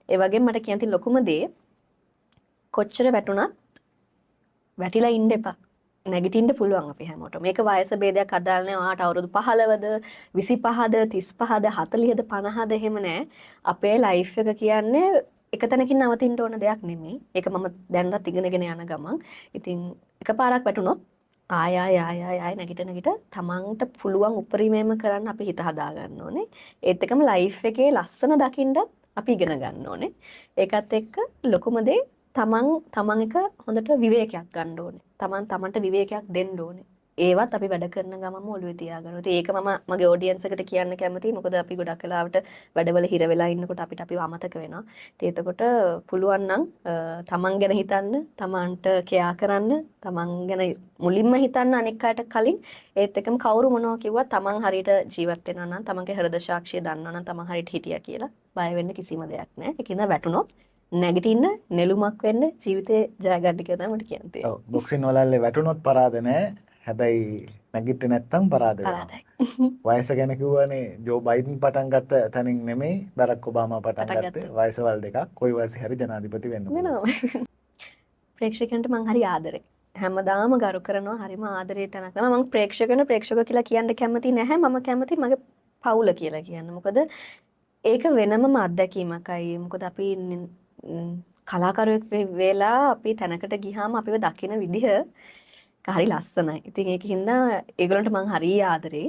ඒ වගේම මට කියන්න තියෙන ලොකුම දේ කොච්චර වැටුණත් වැටිලා ඉන්න එපා. නැගිටින්න පුළුවන් අපි හැමෝටම. මේක වයස ભેදයක් අදාළ නැහැ. ඔයාට අවුරුදු 15ද 25ද 35ද 40ද 50ද එහෙම නැහැ. අපේ ලයිෆ් එක කියන්නේ එක තැනකින් නවතින්න ඕන දෙයක් නෙමෙයි. ඒක මම දැන්වත් ඉගෙනගෙන යන ගමන්. ඉතින් එකපාරක් වැටුණොත් ආය නැගිට තමන්ට පුළුවන් උපරිමයෙන්ම කරන්න අපි හිත හදා ගන්න ඕනේ. ඒත් එකම ලයිෆ් එකේ ලස්සන දකින්නත් අපි ඉගෙන ගන්න ඕනේ. ඒකත් එක්ක ලොකුම දේ තමන් එක හොඳට විවේකයක් ගන්න ඕනේ. තමන්ට විවේකයක් දෙන්න ඕනේ. ඒවත් අපි වැඩ කරන ගමන්ම ඔළුවේ තියාගන්න. ඉතින් ඒක මම මගේ ඔඩියන්ස් එකට කියන්න කැමතියි. මොකද අපි ගොඩක් වෙලාවට වැඩවල හිර වෙලා ඉන්නකොට අපිව අමතක වෙනවා. ඉතින් එතකොට පුළුවන් නම් තමන් ගැන හිතන්න, තමන්ට කෙයා කරන්න, තමන් ගැන මුලින්ම හිතන්න අනෙක් අයට කලින්. ඒත් එකම කවුරු මොනවා කිව්වත් තමන් හරියට ජීවත් වෙනවා නම්, තමන්ගේ හෘද සාක්ෂිය දන්නවා නම් තමන් හරියට හිටියා කියලා බය වෙන්න කිසිම දෙයක් නැහැ. ඒකින්ද වැටුණොත් නැගිටින්න නෙළුමක් වෙන්න ජීවිතේ ජය ගන්න කියලා තමයි මට කියන්න තියෙන්නේ. ඔව් බොක්සින් වලල්ලේ වැටුනොත් පරාද නැහැ. හැබැයි නැගිටින්නේ නැත්තම් පරාද වෙනවා. පරාදයි. වයස ගැන කිව්වනේ ජෝ බයිඩන් පටන් ගත්ත තැනින් නෙමෙයි බරක් ඔබාමා පටන් ගත්තේ. වයසවල් දෙකක්. කොයි වයසේ හරි ජනාධිපති වෙන්න පුළුවන්. ප්‍රේක්ෂකයන්ට මං හරි ආදරේ. හැමදාම ගරු කරනවා හරිම ආදරේ තැනක් තමයි. මම ප්‍රේක්ෂක කියලා කියන්න කැමති නැහැ. මම කැමති මගේ පවුල කියලා කියන්න. මොකද ඒක වෙනමම අත්දැකීමකයි. මොකද අපි කලාකරුවෙක් වෙලා අපි තැනකට ගියාම අපිව දකින විදිහ හරි ලස්සනයි. ඉතින් ඒකින්ද ඒගොල්ලන්ට මං හරි ආදරේ.